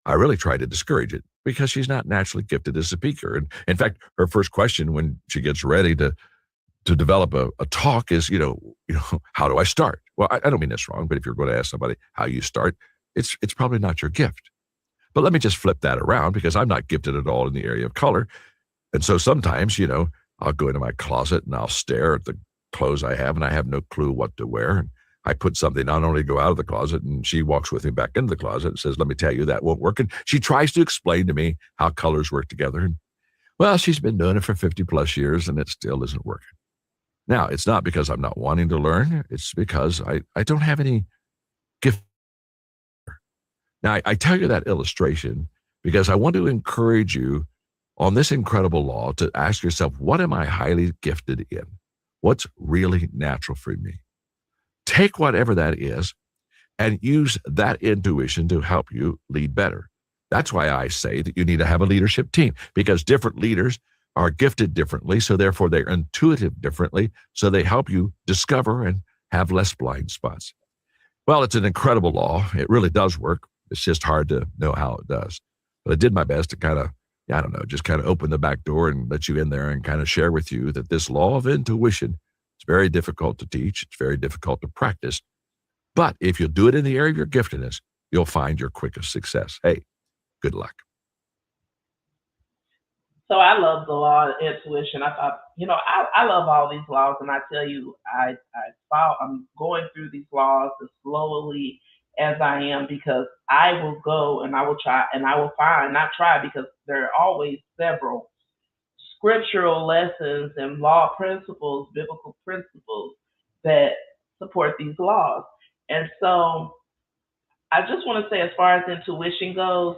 I really try to discourage it because she's not naturally gifted as a speaker. And in fact, her first question when she gets ready to develop a talk is, how do I start? Well, I don't mean this wrong, but if you're going to ask somebody how you start, it's probably not your gift. But let me just flip that around, because I'm not gifted at all in the area of color. And so sometimes, I'll go into my closet and I'll stare at the clothes I have, and I have no clue what to wear. And I put something on, only go out of the closet, and she walks with me back into the closet and says, let me tell you, that won't work. And she tries to explain to me how colors work together. And well, she's been doing it for 50 plus years and it still isn't working. Now, it's not because I'm not wanting to learn. It's because I don't have any gift. Now, I tell you that illustration because I want to encourage you on this incredible law to ask yourself, what am I highly gifted in? What's really natural for me? Take whatever that is and use that intuition to help you lead better. That's why I say that you need to have a leadership team, because different leaders are gifted differently, so therefore they're intuitive differently, so they help you discover and have less blind spots. Well, it's an incredible law. It really does work. It's just hard to know how it does. But I did my best to kind of open the back door and let you in there and kind of share with you that this law of intuition, it's very difficult to teach. It's very difficult to practice. But if you do it in the area of your giftedness, you'll find your quickest success. Hey, good luck. So I love the law of intuition. I thought, I love all these laws, and I tell you, I'm going through these laws as slowly as I am, because I will go and I will try and I will find, not try, because there are always several scriptural lessons and law principles, biblical principles that support these laws. And so I just want to say, as far as intuition goes,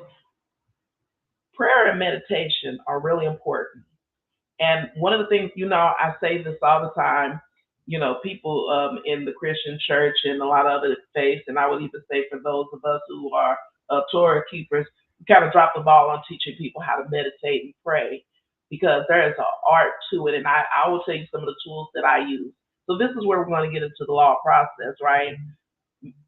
prayer and meditation are really important. And one of the things, I say this all the time, people in the Christian church and a lot of other faiths, and I would even say for those of us who are Torah keepers, we kind of drop the ball on teaching people how to meditate and pray, because there is an art to it. And I will tell you some of the tools that I use. So this is where we're going to get into the law process, right?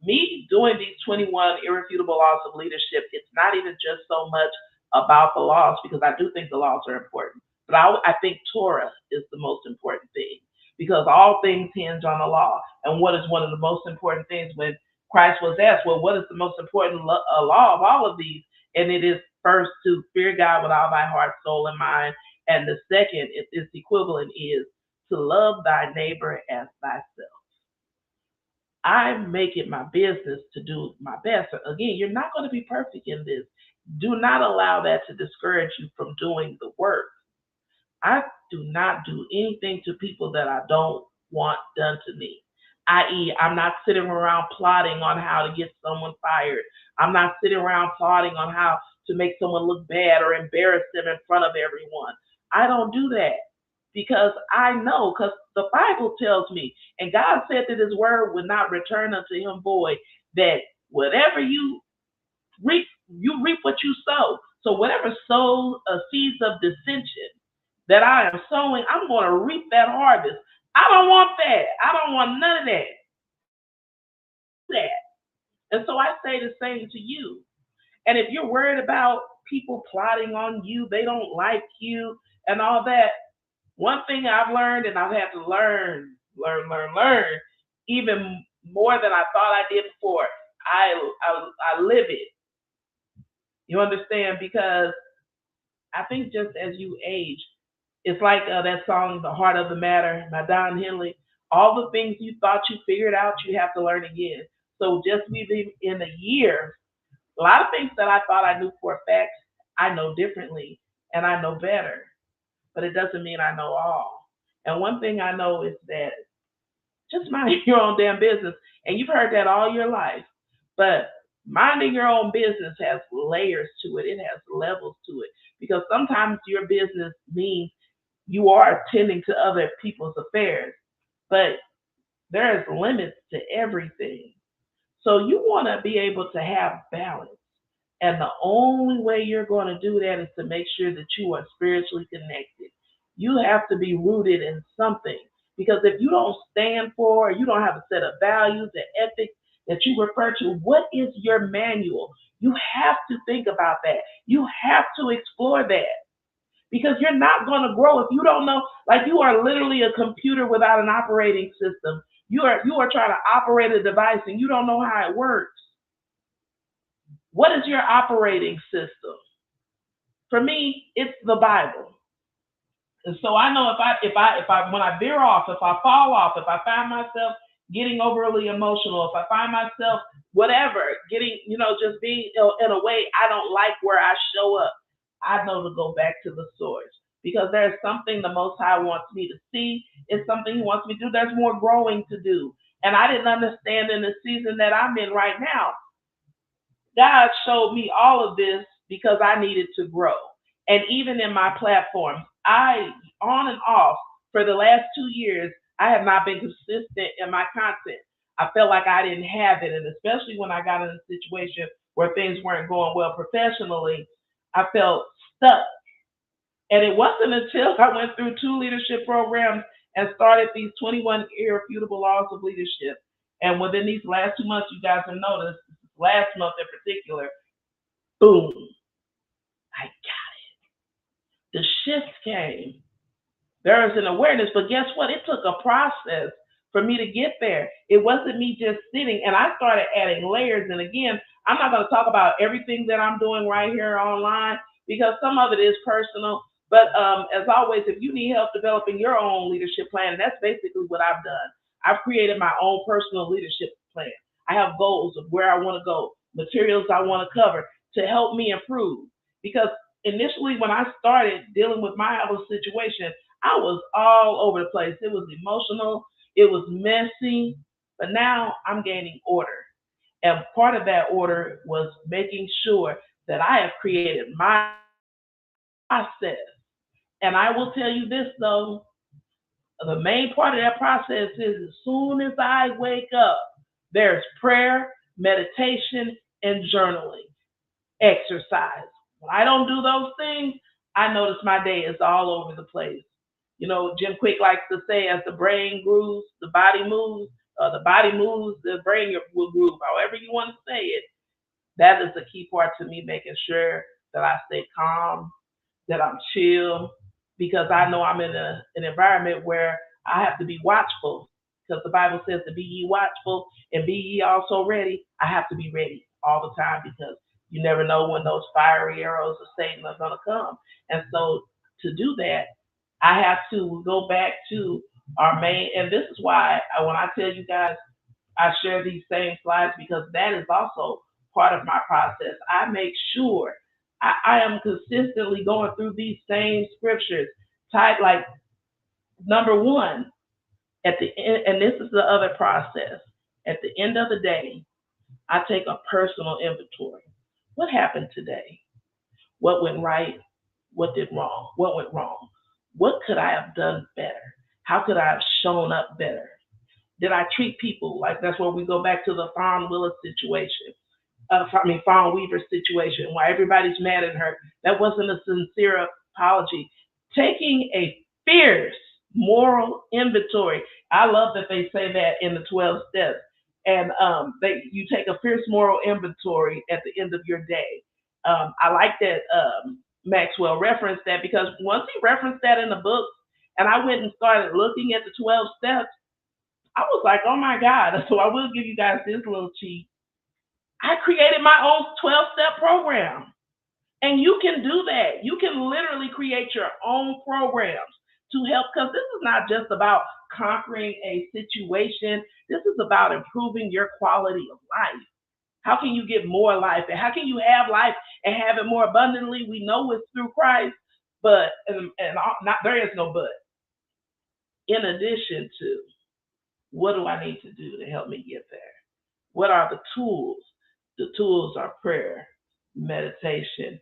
Me doing these 21 irrefutable laws of leadership, it's not even just so much about the laws, because I do think the laws are important. But I think Torah is the most important thing, because all things hinge on the law. And what is one of the most important things? When Christ was asked, well, what is the most important law of all of these? And it is first to fear God with all thy heart, soul, and mind. And the second, its equivalent is to love thy neighbor as thyself. I make it my business to do my best. Again, you're not going to be perfect in this. Do not allow that to discourage you from doing the work. I do not do anything to people that I don't want done to me. I.e., I'm not sitting around plotting on how to get someone fired. I'm not sitting around plotting on how to make someone look bad or embarrass them in front of everyone. I don't do that, because I know, because the Bible tells me, and God said that his word would not return unto him void, that whatever you reap what you sow. So whatever sows seeds of dissension that I am sowing, I'm going to reap that harvest. I don't want that. I don't want none of that. And so I say the same to you. And if you're worried about people plotting on you, they don't like you and all that, one thing I've learned, and I've had to learn, even more than I thought I did before. I live it. You understand? Because I think just as you age, it's like that song, "The Heart of the Matter" by Don Henley. All the things you thought you figured out, you have to learn again. So just within in a year, a lot of things that I thought I knew for a fact, I know differently and I know better. But it doesn't mean I know all. And one thing I know is that just mind your own damn business. And you've heard that all your life. But minding your own business has layers to it, it has levels to it. Because sometimes your business means you are attending to other people's affairs, but there's limits to everything. So you want to be able to have balance. And the only way you're going to do that is to make sure that you are spiritually connected. You have to be rooted in something. Because if you don't stand for, you don't have a set of values and ethics that you refer to, what is your manual? You have to think about that. You have to explore that. Because you're not going to grow if you don't know. Like, you are literally a computer without an operating system. You are trying to operate a device and you don't know how it works. What is your operating system? For me, it's the Bible. And so I know if I when I veer off, if I fall off, if I find myself getting overly emotional, if I find myself whatever, getting, just being in a way I don't like where I show up, I know to go back to the source. Because there's something the Most High wants me to see. It's something He wants me to do. There's more growing to do. And I didn't understand in the season that I'm in right now. God showed me all of this because I needed to grow. And even in my platforms, on and off, for the last 2 years, I have not been consistent in my content. I felt like I didn't have it. And especially when I got in a situation where things weren't going well professionally, I felt stuck. And it wasn't until I went through 2 leadership programs and started these 21 irrefutable laws of leadership. And within these last 2 months, you guys have noticed, last month in particular, boom, I got it. The shift came. There was an awareness, but guess what? It took a process for me to get there. It wasn't me just sitting, and I started adding layers. And again, I'm not going to talk about everything that I'm doing right here online because some of it is personal. But as always, if you need help developing your own leadership plan, that's basically what I've done. I've created my own personal leadership plan. I have goals of where I want to go, materials I want to cover to help me improve. Because initially, when I started dealing with my other situation, I was all over the place. It was emotional, it was messy, but now I'm gaining order. And part of that order was making sure that I have created my process. And I will tell you this though, the main part of that process is as soon as I wake up, there's prayer, meditation, and journaling, exercise. When I don't do those things, I notice my day is all over the place. Jim Quick likes to say, as the brain grooves, the body moves, the body moves, the brain will groove, however you want to say it. That is the key part to me, making sure that I stay calm, that I'm chill, because I know I'm in an environment where I have to be watchful. Because the Bible says to be ye watchful and be ye also ready. I have to be ready all the time because you never know when those fiery arrows of Satan are going to come. And so to do that, I have to go back to our main, and this is why when I tell you guys, I share these same slides because that is also part of my process. I make sure I am consistently going through these same scriptures, type like number one at the end, and this is the other process. At the end of the day, I take a personal inventory. What happened today? What went right? What did wrong? What went wrong? What could I have done better? How could I have shown up better? Did I treat people like, that's where we go back to the Fawn Willis situation? Fawn Weaver situation, why everybody's mad at her. That wasn't a sincere apology. Taking a fierce moral inventory. I love that they say that in the 12 steps. And you take a fierce moral inventory at the end of your day. I like that Maxwell referenced that because once he referenced that in the book, and I went and started looking at the 12 steps, I was like, oh my God. So I will give you guys this little cheat. I created my own 12-step program. And you can do that. You can literally create your own programs to help, because this is not just about conquering a situation. This is about improving your quality of life. How can you get more life? And how can you have life and have it more abundantly? We know it's through Christ, but not there is no but. In addition to, what do I need to do to help me get there? What are the tools? The tools are prayer, meditation,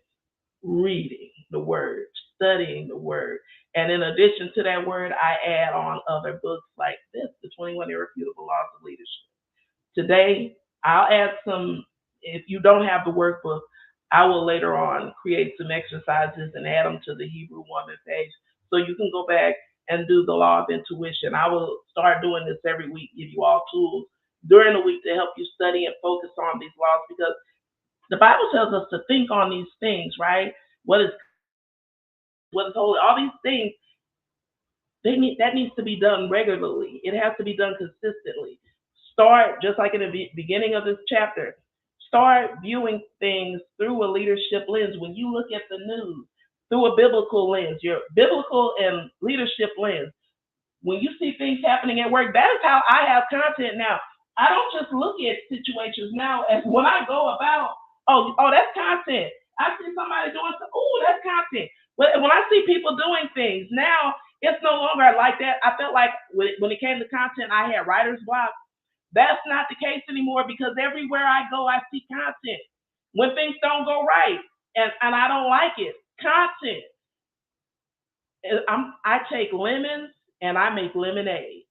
reading the word, studying the word. And in addition to that word, I add on other books like this, The 21 Irrefutable Laws of Leadership. Today, I'll add some, if you don't have the workbook, I will later on create some exercises and add them to the Hebrew Woman page so you can go back and do the law of intuition. I will start doing this every week, give you all tools during the week to help you study and focus on these laws, because the Bible tells us to think on these things, right? What is holy? All these things, that needs to be done regularly. It has to be done consistently. Start, just like in the beginning of this chapter, start viewing things through a leadership lens. When you look at the news, through a biblical lens, your biblical and leadership lens. When you see things happening at work, that is how I have content now. I don't just look at situations now as when I go about, oh, that's content. I see somebody doing something, oh, that's content. But when I see people doing things now, it's no longer like that. I felt like when it came to content, I had writer's block. That's not the case anymore, because everywhere I go, I see content. When things don't go right and I don't like it, content. I take lemons and I make lemonade.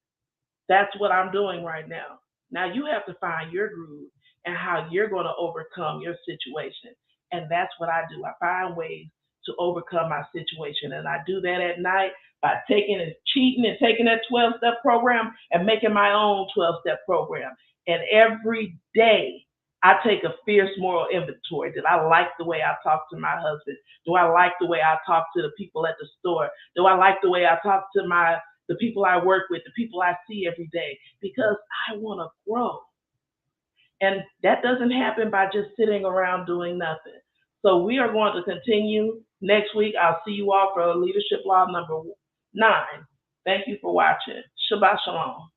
That's what I'm doing right now. Now you have to find your groove and how you're going to overcome your situation. And that's what I do. I find ways to overcome my situation. And I do that at night by cheating and taking that 12-step program and making my own 12-step program. And every day I take a fierce moral inventory. Did I like the way I talk to my husband? Do I like the way I talk to the people at the store? Do I like the way I talk to the people I work with, the people I see every day? Because I want to grow. And that doesn't happen by just sitting around doing nothing. So we are going to continue next week. I'll see you all for leadership law number 9. Thank you for watching. Shabbat Shalom.